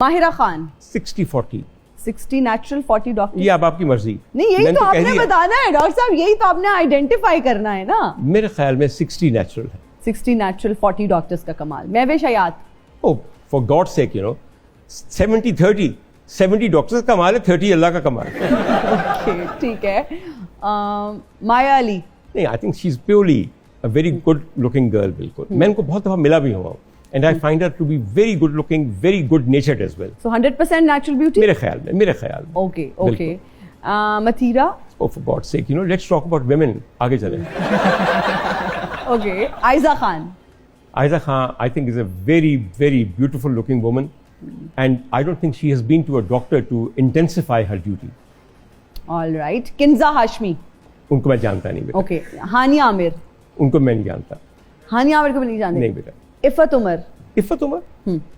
Mahira Khan 60-40। 60 natural 40 doctor. ये अब आपकी मर्जी। नहीं, यही तो आपने बताना है डॉक्टर साहब, यही तो आपने आइडेंटिफाई करना है ना। मेरे ख्याल में 60 नेचुरल है। 60 नेचुरल 40 डॉक्टर्स का कमाल। Mahvish Hayat oh for God sake you know 70-30। 70 doctors का कमाल है, 30 अल्लाह का कमाल है। ओके ठीक है। माया अली। नहीं, I think she is purely a very good looking girl. बिल्कुल, मैं इनको बहुत दफा मिला भी हुआ and I find her to be very good looking, very good natured as well. So 100% natural beauty? मेरे ख्याल में। Okay. Mathira? Oh for God's sake, you know, let's talk about women. आगे चलें। Okay. Aiza Khan? Aiza Khan, I think, is a very, very beautiful looking woman, and I don't think she has been to a doctor to intensify her duty. All right. Kinza Hashmi? उनको मैं जानता नहीं बेटा। Okay. हानिया आमिर? उनको मैं नहीं जानता। हानिया आमिर को भी नहीं जानते? नहीं बेटा। इफ़त उमर? इफ़त उमर?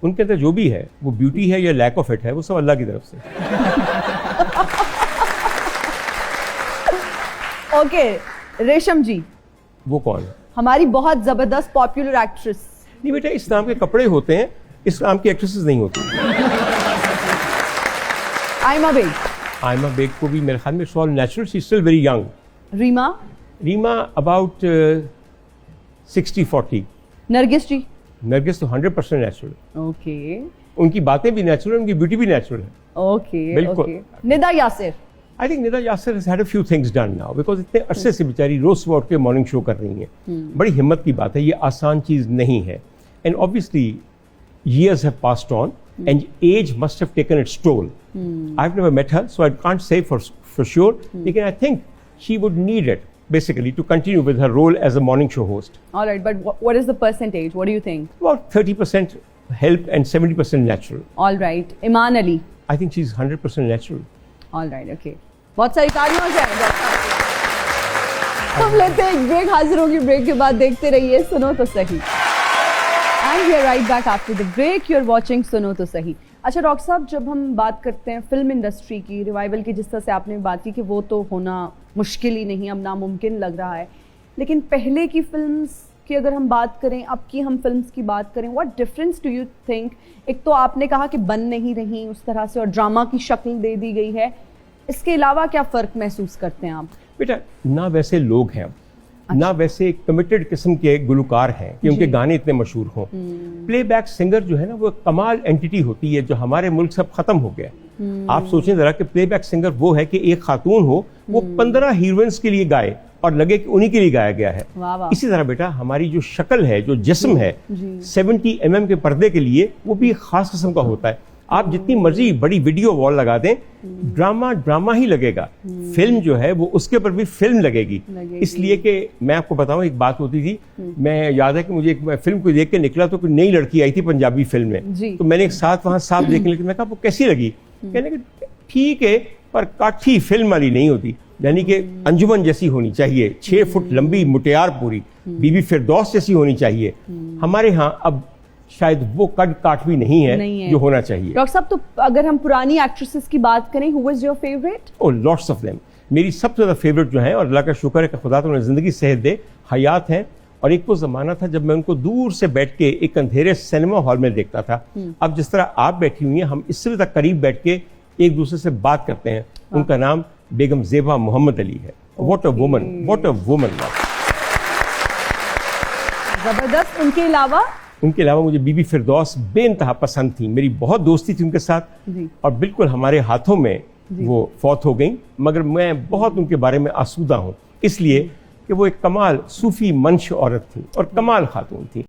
उनके अंदर जो भी है, वो ब्यूटी है या लैक ऑफ इट है, वो सब अल्लाह की तरफ से। ओके, रेशम जी? वो कौन है? हमारी बहुत जबरदस्त पॉपुलर एक्ट्रेस। नहीं बेटा, इस्लाम के कपड़े होते हैं, इस्लाम की एक्ट्रेसेस नहीं होती। आयमा बेग? आयमा बेग को भी मेरे ख्याल में it's all natural, she is still very young. Reema? Reema about 60-40। Nargis ji? Nargis तो 100% नेचुरल। ओके। उनकी बातें भी नेचुरल, उनकी ब्यूटी भी नेचुरल है। ओके बिल्कुल। Okay. Nida Yasir? I think Nida Yasir has had a few things done now because इतने अरसे से बेचारी रोज सुबह उठ के मॉर्निंग शो कर रही हैं। बड़ी हिम्मत की बात है, ये आसान चीज़ नहीं है। And obviously years have passed on and age must have taken its toll. I've never met her, so I can't say for sure. लेकिन I think she would need it basically to continue with her role as a morning show host. All right, but what is the percentage? What do you think? About 30% help and 70% natural. All right. Iman Ali? I think she's 100% natural. All right, okay. बहुत सारी तालियां हो जाए। हम लेते हैं एक break, हाजिर होगी ब्रेक के बाद। देखते रहिए सुनो तो सही। And we are right back after the break. You are watching सुनो तो सही। अच्छा डॉक्टर साहब, जब हम बात करते हैं फिल्म इंडस्ट्री की रिवाइवल की, जिस तरह से आपने बात की कि वो तो होना मुश्किल ही नहीं, अब नामुमकिन लग रहा है, लेकिन पहले की फिल्म्स की अगर हम बात करें, अब की हम फिल्म्स की बात करें, what difference do you think? एक तो आपने कहा कि बन नहीं रही उस तरह से और ड्रामा की शक्ल दे दी गई है, इसके अलावा क्या फ़र्क महसूस करते हैं आप? बेटा, ना वैसे लोग हैं, ना वैसे कमिटेड किस्म के गुलकार हैं कि उनके गाने इतने मशहूर हों। प्लेबैक सिंगर जो है ना, वो कमाल एंटिटी होती है जो हमारे मुल्क से अब खत्म हो गया। आप सोचें जरा कि प्लेबैक सिंगर वो है कि एक खातून हो, वो 15 हीरोइंस के लिए गाए और लगे कि उन्हीं के लिए गाया गया है। इसी तरह बेटा हमारी जो शक्ल है, जो जिस्म है, 70 mm के पर्दे के लिए वो भी खास किस्म का होता है। आप जितनी मर्जी बड़ी वीडियो वॉल लगा दें, ड्रामा ही लगेगा। फिल्म जो है वो उसके ऊपर भी फिल्म लगेगी। इसलिए कि मैं आपको बताऊं, एक बात होती थी, मैं याद है कि मुझे एक फिल्म को देख के निकला तो कोई नई लड़की आई थी पंजाबी फिल्म में, तो मैंने एक साथ वहां साफ देखने लगी, मैं कहा वो कैसी लगी? कहने कि ठीक है पर काठी फिल्म वाली नहीं होती, यानी कि अंजुमन जैसी होनी चाहिए, 6 फुट लंबी मुटियार पूरी, बीबी फिरदौस जैसी होनी चाहिए। हमारे यहाँ अब शायद वो कद काट भी नहीं है जो होना चाहिए। डॉक्टर साहब, तो अगर हम पुरानी एक्ट्रेसेस की बात करें, who was your favourite? Oh lots of them. मेरी सबसे ज्यादा फेवरेट जो है, और अल्लाह का शुक्र है कि खुदा तो उन्हें जिंदगी सेहत दे, हयात हैं। और एक वो जमाना था जब मैं उनको दूर से बैठ के एक अंधेरे सिनेमा हॉल में देखता था। अब जिस तरह आप बैठी हुई हैं, हम इससे तक करीब बैठ के एक दूसरे से बात करते हैं। उनका नाम बेगम ज़ेबा मोहम्मद अली है। What a woman, what a woman. जबरदस्त। उनके अलावा मुझे बीबी फिरदौस बेइंतहा पसंद थी, मेरी बहुत दोस्ती थी उनके साथ और बिल्कुल हमारे हाथों में वो फौत हो गई, मगर मैं बहुत उनके बारे में आसूदा हूँ, इसलिए कि वो एक कमाल सूफी मंश औरत थी और कमाल खातून थी।